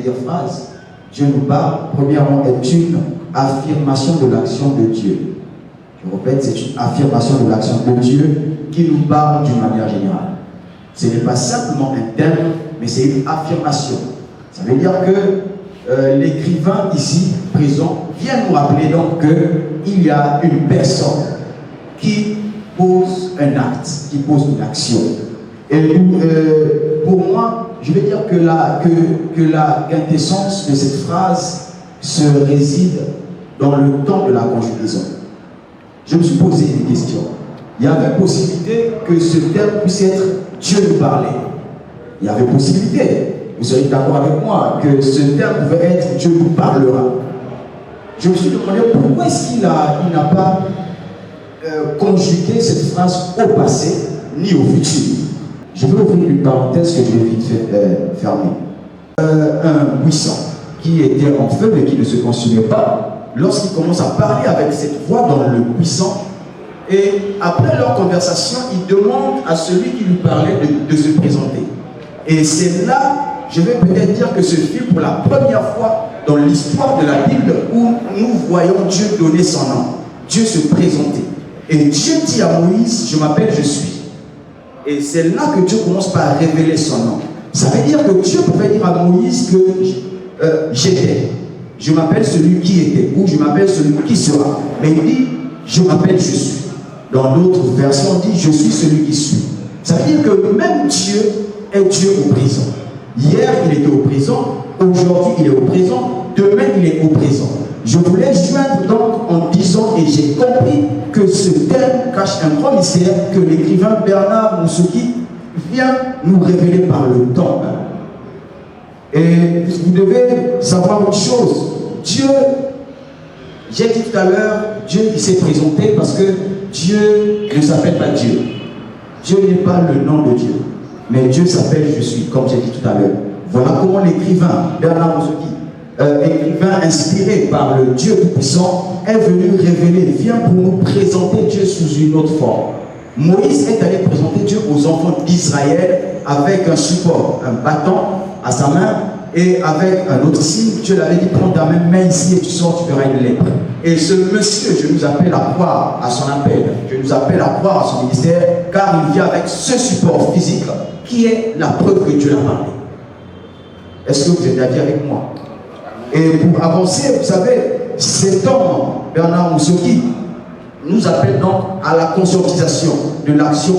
dire phrase, Dieu nous parle, premièrement, est une affirmation de l'action de Dieu. Je répète, c'est une affirmation de l'action de Dieu qui nous parle d'une manière générale. Ce n'est pas simplement un terme, mais c'est une affirmation. Ça veut dire que l'écrivain ici présent vient nous rappeler donc qu'il y a une personne qui pose un acte, qui pose une action. Et pour moi, je vais dire que la quintessence de cette phrase se réside dans le temps de la conjugaison. Je me suis posé des questions. Il y avait possibilité que ce terme puisse être Dieu nous parlait. Il y avait possibilité, vous serez d'accord avec moi, que ce terme pouvait être Dieu nous parlera. Je me suis demandé pourquoi est-ce qu'il n'a pas conjugué cette phrase au passé ni au futur. Je vais ouvrir une parenthèse que je vais vite fait fermer. Un buisson qui était en feu mais qui ne se consumait pas, lorsqu'il commence à parler avec cette voix dans le buisson, et après leur conversation, il demande à celui qui lui parlait de se présenter. Et c'est là, je vais peut-être dire que ce fut pour la première fois dans l'histoire de la Bible où nous voyons Dieu donner son nom, Dieu se présenter. Et Dieu dit à Moïse, je m'appelle, je suis. Et c'est là que Dieu commence par révéler son nom. Ça veut dire que Dieu pouvait dire à Moïse que j'étais. Je m'appelle celui qui était, ou je m'appelle celui qui sera. Mais il dit, je m'appelle, je suis. Dans d'autres versions, on dit, je suis celui qui suis. Ça veut dire que même Dieu est Dieu au présent. Hier, il était au présent. Aujourd'hui, il est au présent. Demain, il est au présent. Je voulais joindre donc en disant, et j'ai compris que ce terme cache un grand mystère que l'écrivain Bernard Moussouki vient nous révéler par le temps. Et vous devez savoir une chose. Dieu, j'ai dit tout à l'heure, Dieu il s'est présenté parce que Dieu ne s'appelle pas Dieu. Dieu n'est pas le nom de Dieu. Mais Dieu s'appelle je suis, comme j'ai dit tout à l'heure. Voilà comment l'écrivain Bernard Moussouki, écrivain inspiré par le Dieu Tout-Puissant, est venu révéler, vient pour nous présenter Dieu sous une autre forme. Moïse est allé présenter Dieu aux enfants d'Israël avec un support, un bâton à sa main et avec un autre signe. Dieu l'avait dit, prends ta main ici et tu sors, tu verras une lèpre. Et ce monsieur, je nous appelle à croire à son appel, je nous appelle à croire à son ministère, car il vient avec ce support physique qui est la preuve que Dieu l'a parlé. Est-ce que vous êtes d'accord avec moi? Et pour avancer, vous savez, cet homme, Bernard Moussouki, nous appelle donc à la conscientisation de l'action